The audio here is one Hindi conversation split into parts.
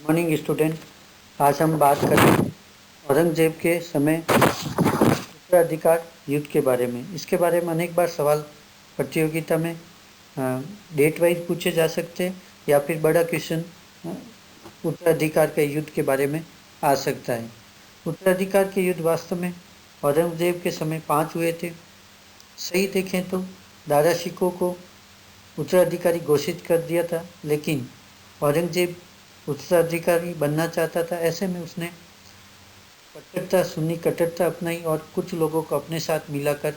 Morning student. आज हम बात करें औरंगजेब के समय उत्तराधिकार युद्ध के बारे में। इसके बारे में अनेक बार सवाल प्रतियोगिता में डेट वाइज पूछे जा सकते हैं या फिर बड़ा क्वेश्चन उत्तराधिकार के युद्ध के बारे में आ सकता है। उत्तराधिकार के युद्ध वास्तव में औरंगजेब के समय 5 हुए थे। सही देखें तो दारा शिकोह को उत्तराधिकारी घोषित कर दिया था, लेकिन औरंगजेब उत्तराधिकारी बनना चाहता था। ऐसे में उसने कट्टरता, सुन्नी कट्टरता अपनाई और कुछ लोगों को अपने साथ मिलाकर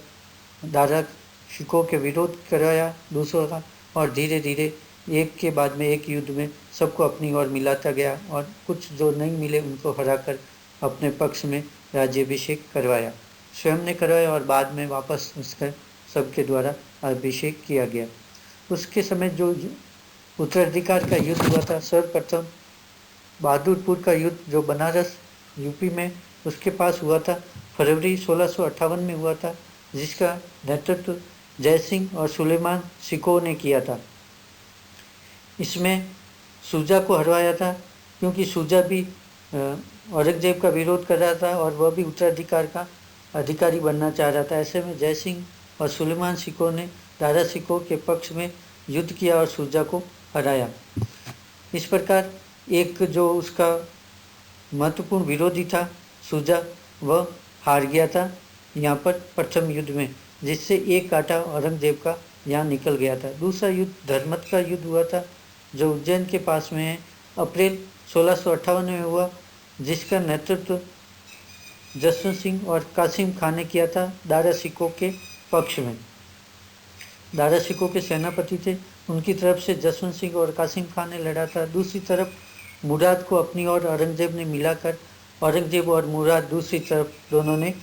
दारा शिकोह के विरोध करवाया दूसरों का, और धीरे धीरे एक के बाद में एक युद्ध में सबको अपनी ओर मिलाता गया और कुछ जो नहीं मिले उनको हराकर अपने पक्ष में राज्याभिषेक करवाया। स्वयं ने करवाया और बाद में वापस उसका सबके द्वारा अभिषेक किया गया। उसके समय जो उत्तराधिकार का युद्ध हुआ था, सर्वप्रथम बहादुरपुर का युद्ध जो बनारस यूपी में उसके पास हुआ था, फरवरी 1658 में हुआ था, जिसका नेतृत्व जय सिंह और सुलेमान शिकोह ने किया था। इसमें शुजा को हरवाया था, क्योंकि शुजा भी औरंगजेब का विरोध कर रहा था और वह भी उत्तराधिकार का अधिकारी बनना चाह रहा था। ऐसे में जय सिंह और सुलेमान शिकोह ने दारा शिकोह के पक्ष में युद्ध किया और शुजा को हराया। इस प्रकार एक जो उसका महत्वपूर्ण विरोधी था शुजा, वह हार गया था यहाँ पर प्रथम युद्ध में, जिससे एक कांटा औरंगजेब का यहाँ निकल गया था। दूसरा युद्ध धर्मत का युद्ध हुआ था, जो उज्जैन के पास में है, अप्रैल 1658 में हुआ, जिसका नेतृत्व जसवंत सिंह और कासिम खान ने किया था दारा शिकोह के पक्ष में। दारा शिकोह के सेनापति थे, उनकी तरफ से जसवंत सिंह और कासिम खान ने लड़ा था। दूसरी तरफ मुराद को अपनी ओर औरंगजेब ने मिलाकर औरंगजेब और मुराद दूसरी तरफ दोनों ने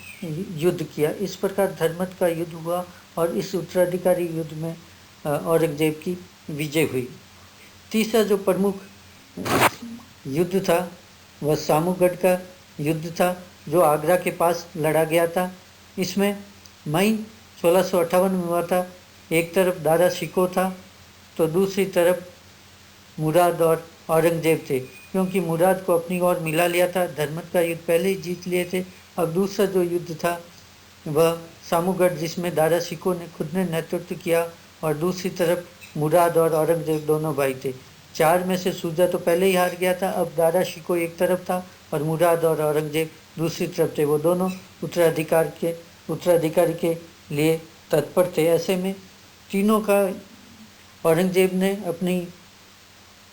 युद्ध किया। इस प्रकार धर्मत का युद्ध हुआ और इस उत्तराधिकारी युद्ध में औरंगजेब की विजय हुई। तीसरा जो प्रमुख युद्ध था वह सामूगढ़ का युद्ध था, जो आगरा के पास लड़ा गया था। इसमें मई 1658 में हुआ था। एक तरफ दारा शिकोह था तो दूसरी तरफ मुराद और औरंगजेब थे, क्योंकि मुराद को अपनी ओर मिला लिया था। धर्मत का युद्ध पहले ही जीत लिए थे। अब दूसरा जो युद्ध था वह सामूगढ़, जिसमें दारा शिकोह ने खुद ने नेतृत्व किया, और दूसरी तरफ मुराद और औरंगजेब दोनों भाई थे। 4 में से शुजा तो पहले ही हार गया था। अब दारा शिकोह एक तरफ था और मुराद और औरंगजेब दूसरी तरफ थे। वो दोनों उत्तराधिकारी के लिए तत्पर थे। ऐसे में तीनों का औरंगजेब ने अपनी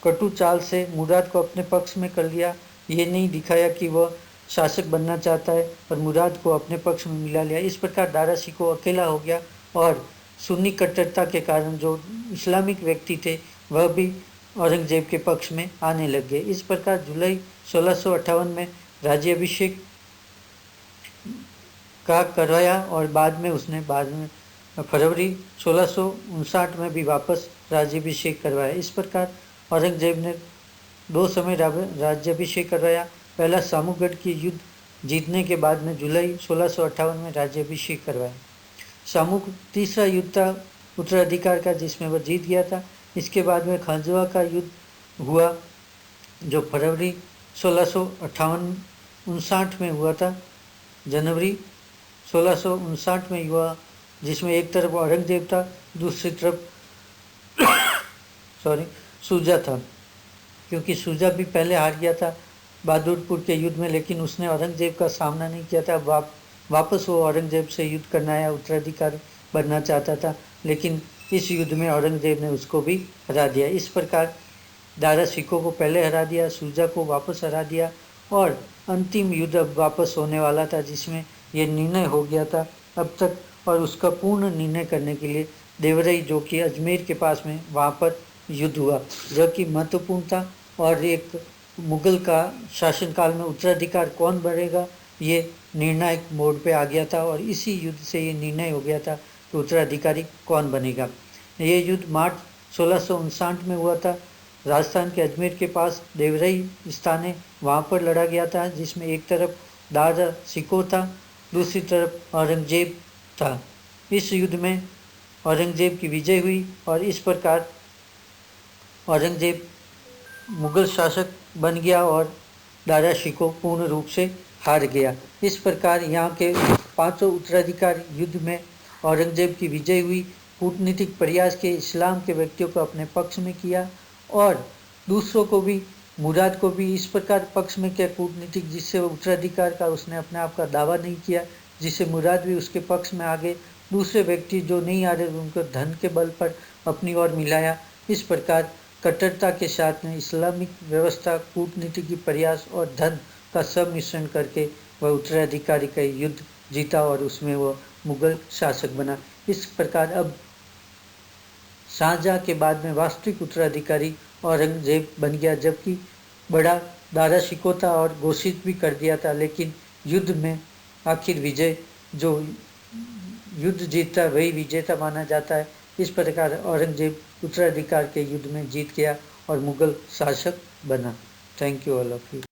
कटु चाल से मुराद को अपने पक्ष में कर लिया। ये नहीं दिखाया कि वह शासक बनना चाहता है, और मुराद को अपने पक्ष में मिला लिया। इस प्रकार दारा शिकोह अकेला हो गया और सुन्नी कट्टरता के कारण जो इस्लामिक व्यक्ति थे वह भी औरंगजेब के पक्ष में आने लग गए। इस प्रकार जुलाई 1658 में राज्याभिषेक का करवाया और बाद में फरवरी 1659 में भी वापस राज्याभिषेक करवाया। इस प्रकार औरंगजेब ने 2 समय राज्याभिषेक करवाया। पहला सामूगढ़ की युद्ध जीतने के बाद में जुलाई 1658 में राज्याभिषेक करवाया। तीसरा युद्ध था उत्तराधिकार का, जिसमें वह जीत गया था। इसके बाद में खांजवा का युद्ध हुआ, जो फरवरी 1659 में हुआ था। जनवरी 1659 में हुआ, जिसमें एक तरफ औरंगजेब था, दूसरी तरफ शुजा था, क्योंकि शुजा भी पहले हार गया था बहादुरपुर के युद्ध में, लेकिन उसने औरंगजेब का सामना नहीं किया था। वापस वो औरंगजेब से युद्ध करना या उत्तराधिकारी बनना चाहता था, लेकिन इस युद्ध में औरंगजेब ने उसको भी हरा दिया। इस प्रकार दारा शिकोह को पहले हरा दिया, शुजा को वापस हरा दिया, और अंतिम युद्ध अब वापस होने वाला था, जिसमें ये निर्णय हो गया था अब तक। और उसका पूर्ण निर्णय करने के लिए देवरई, जो कि अजमेर के पास में, वहाँ पर युद्ध हुआ, जो कि महत्वपूर्ण था। और एक मुगल का शासनकाल में उत्तराधिकार कौन बनेगा, ये निर्णायक मोड़ पे आ गया था, और इसी युद्ध से ये निर्णय हो गया था कि उत्तराधिकारी कौन बनेगा। ये युद्ध मार्च 1659 में हुआ था। राजस्थान के अजमेर के पास देवरई स्थान है, वहाँ पर लड़ा गया था, जिसमें एक तरफ दारा शिकोह था, दूसरी तरफ औरंगजेब था। इस युद्ध में औरंगजेब की विजय हुई और इस प्रकार औरंगजेब मुगल शासक बन गया और दारा शिकोह पूर्ण रूप से हार गया। इस प्रकार यहाँ के पांचों उत्तराधिकार युद्ध में औरंगजेब की विजय हुई। कूटनीतिक प्रयास के इस्लाम के व्यक्तियों को अपने पक्ष में किया और दूसरों को भी, मुराद को भी इस प्रकार पक्ष में किया कूटनीतिक, जिससे वो उत्तराधिकार का उसने अपने आप का दावा नहीं किया, जिससे मुराद भी उसके पक्ष में आ गए। दूसरे व्यक्ति जो नहीं आ रहे उनको धन के बल पर अपनी ओर मिलाया। इस प्रकार कट्टरता के साथ में इस्लामिक व्यवस्था, कूटनीति की प्रयास और धन का सब मिश्रण करके वह उत्तराधिकारी का युद्ध जीता और उसमें वह मुगल शासक बना। इस प्रकार अब शाहजहाँ के बाद में वास्तविक उत्तराधिकारी औरंगजेब बन गया, जबकि बड़ा दारा शिकोह था और घोषित भी कर दिया था, लेकिन युद्ध में आखिर विजय, जो युद्ध जीतता वही विजेता माना जाता है। इस प्रकार औरंगजेब उत्तराधिकार के युद्ध में जीत गया और मुगल शासक बना। Thank you all of you.